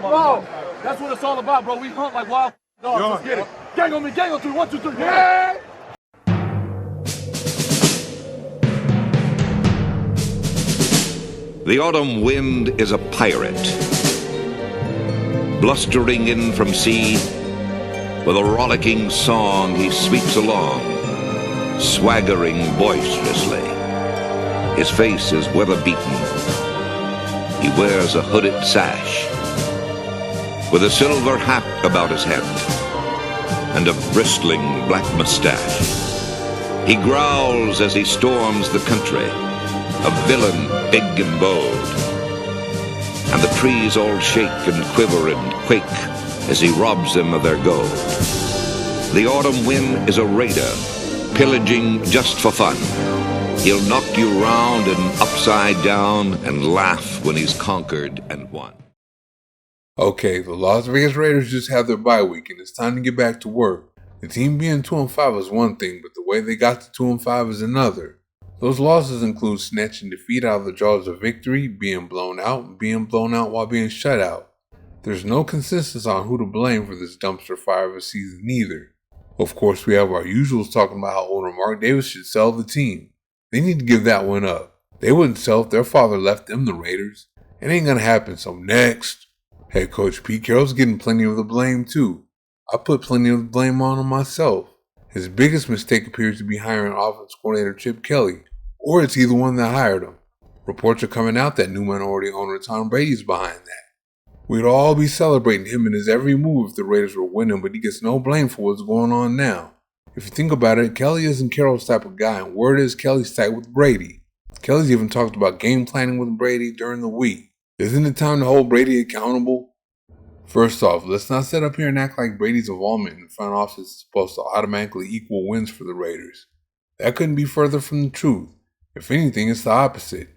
Bro, that's what it's all about, bro. We hunt like wild dogs. Let's get it. Gang on me, gang on 3. 1, 2, 3. Yeah! The autumn wind is a pirate, blustering in from sea. With a rollicking song he sweeps along, swaggering boisterously. His face is weather-beaten. He wears a hooded sash, with a silver hat about his head, and a bristling black mustache. He growls as he storms the country, a villain big and bold. And the trees all shake and quiver and quake as he robs them of their gold. The autumn wind is a raider, pillaging just for fun. He'll knock you round and upside down and laugh when he's conquered and won. Okay, the Las Vegas Raiders just had their bye week and it's time to get back to work. The team being 2-5 is one thing, but the way they got to 2-5 is another. Those losses include snatching defeat out of the jaws of victory, being blown out, and being blown out while being shut out. There's no consensus on who to blame for this dumpster fire of a season either. Of course, we have our usuals talking about how owner Mark Davis should sell the team. They need to give that one up. They wouldn't sell if their father left them the Raiders. It ain't gonna happen, so next. Head coach Pete Carroll's getting plenty of the blame too. I put plenty of the blame on him myself. His biggest mistake appears to be hiring offense coordinator Chip Kelly, or it's either one that hired him. Reports are coming out that new minority owner Tom Brady is behind that. We'd all be celebrating him and his every move if the Raiders were winning, but he gets no blame for what's going on now. If you think about it, Kelly isn't Carroll's type of guy, and word is Kelly's tight with Brady. Kelly's even talked about game planning with Brady during the week. Isn't it time to hold Brady accountable? First off, let's not sit up here and act like Brady's involvement in the front office is supposed to automatically equal wins for the Raiders. That couldn't be further from the truth. If anything, it's the opposite.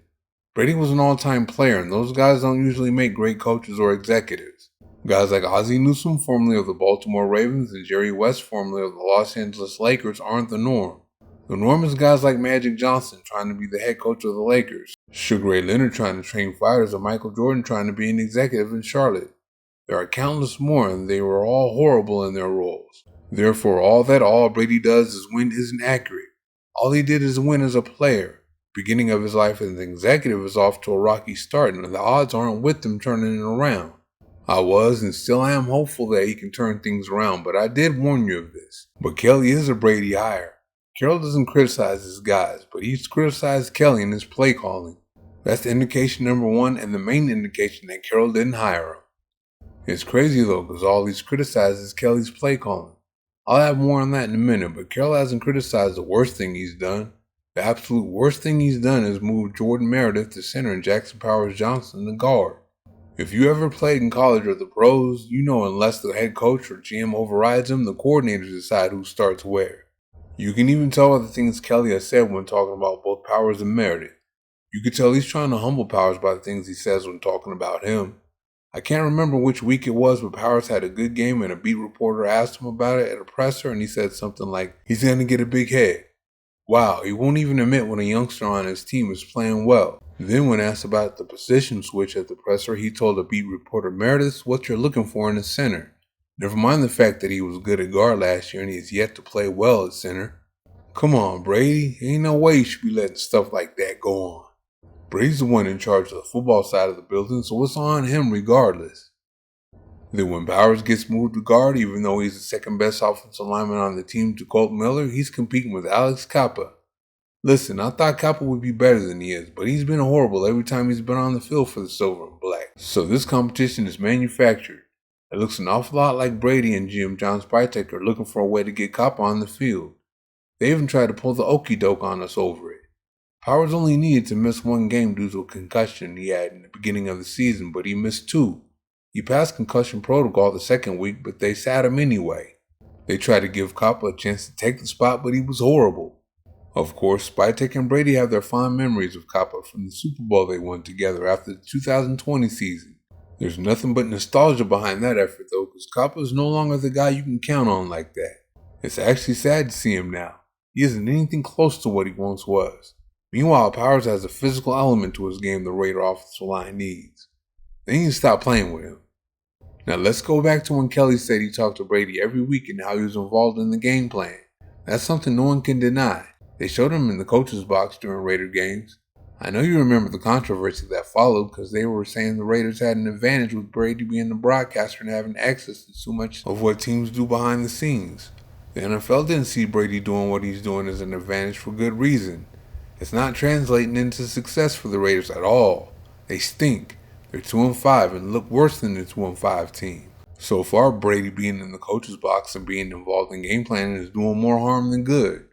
Brady was an all-time player, and those guys don't usually make great coaches or executives. Guys like Ozzie Newsome, formerly of the Baltimore Ravens, and Jerry West, formerly of the Los Angeles Lakers, aren't the norm. The norm is guys like Magic Johnson trying to be the head coach of the Lakers, Sugar Ray Leonard trying to train fighters, and Michael Jordan trying to be an executive in Charlotte. There are countless more, and they were all horrible in their roles. Therefore, all Brady does is win isn't accurate. All he did is win as a player. Beginning of his life as an executive is off to a rocky start, and the odds aren't with him turning it around. I was and still am hopeful that he can turn things around, but I did warn you of this. But Kelly is a Brady hire. Carroll doesn't criticize his guys, but he's criticized Kelly in his play calling. That's indication number one, and the main indication that Carroll didn't hire him. It's crazy though, because all he's criticized is Kelly's play calling. I'll have more on that in a minute, but Carroll hasn't criticized the worst thing he's done. The absolute worst thing he's done is move Jordan Meredith to center and Jackson Powers Johnson to guard. If you ever played in college or the pros, you know unless the head coach or GM overrides him, the coordinators decide who starts where. You can even tell by the things Kelly has said when talking about both Powers and Meredith. You can tell he's trying to humble Powers by the things he says when talking about him. I can't remember which week it was, but Powers had a good game and a beat reporter asked him about it at a presser and he said something like, he's going to get a big head. Wow, he won't even admit when a youngster on his team is playing well. Then when asked about the position switch at the presser, he told a beat reporter, Meredith's what you're looking for in the center. Never mind the fact that he was good at guard last year and he has yet to play well at center. Come on, Brady. Ain't no way you should be letting stuff like that go on. Brady's the one in charge of the football side of the building, so it's on him regardless. Then when Powers gets moved to guard, even though he's the second best offensive lineman on the team to Colt Miller, he's competing with Alex Kappa. Listen, I thought Kappa would be better than he is, but he's been horrible every time he's been on the field for the Silver and Black. So this competition is manufactured. It looks an awful lot like Brady and GM John Spytek are looking for a way to get Kappa on the field. They even tried to pull the okey doke on us over it. Powers only needed to miss one game due to a concussion he had in the beginning of the season, but he missed 2. He passed concussion protocol the second week, but they sat him anyway. They tried to give Kappa a chance to take the spot, but he was horrible. Of course, Spytek and Brady have their fond memories of Kappa from the Super Bowl they won together after the 2020 season. There's nothing but nostalgia behind that effort though, because Kappa is no longer the guy you can count on like that. It's actually sad to see him now. He isn't anything close to what he once was. Meanwhile, Powers has a physical element to his game the Raider offensive line needs. They need to stop playing with him. Now let's go back to when Kelly said he talked to Brady every week and how he was involved in the game plan. That's something no one can deny. They showed him in the coach's box during Raider games. I know you remember the controversy that followed because they were saying the Raiders had an advantage with Brady being the broadcaster and having access to so much of what teams do behind the scenes. The NFL didn't see Brady doing what he's doing as an advantage for good reason. It's not translating into success for the Raiders at all. They stink. They're 2-5 and look worse than the 2-5 team. So far, Brady being in the coach's box and being involved in game planning is doing more harm than good.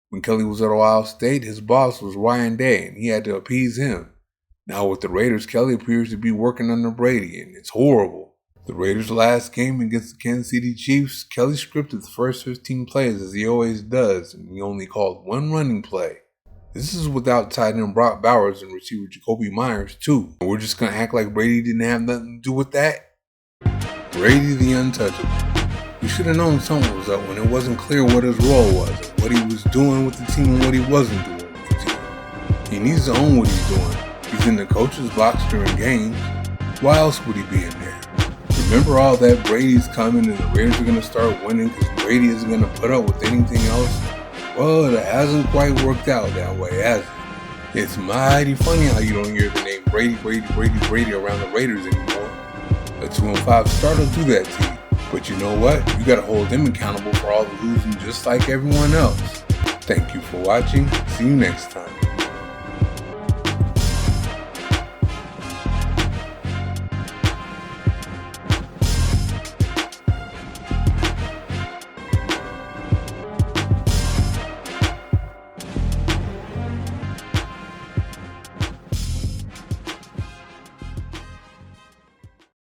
When Kelly was at Ohio State, his boss was Ryan Day, and he had to appease him. Now with the Raiders, Kelly appears to be working under Brady, and it's horrible. The Raiders' last game against the Kansas City Chiefs, Kelly scripted the first 15 plays as he always does, and he only called one running play. This is without tight end Brock Bowers and receiver Jacoby Myers, too. And we're just going to act like Brady didn't have nothing to do with that? Brady the Untouchable. We should have known something was up when it wasn't clear what his role was, and what he was doing with the team and what he wasn't doing with the team. He needs to own what he's doing. He's in the coach's box during games. Why else would he be in there? Remember all that Brady's coming and the Raiders are going to start winning because Brady isn't going to put up with anything else? Well, it hasn't quite worked out that way, has it? It's mighty funny how you don't hear the name Brady around the Raiders anymore. A 2-5 start will do that to you. But you know what? You gotta hold them accountable for all the losing just like everyone else. Thank you for watching. See you next time.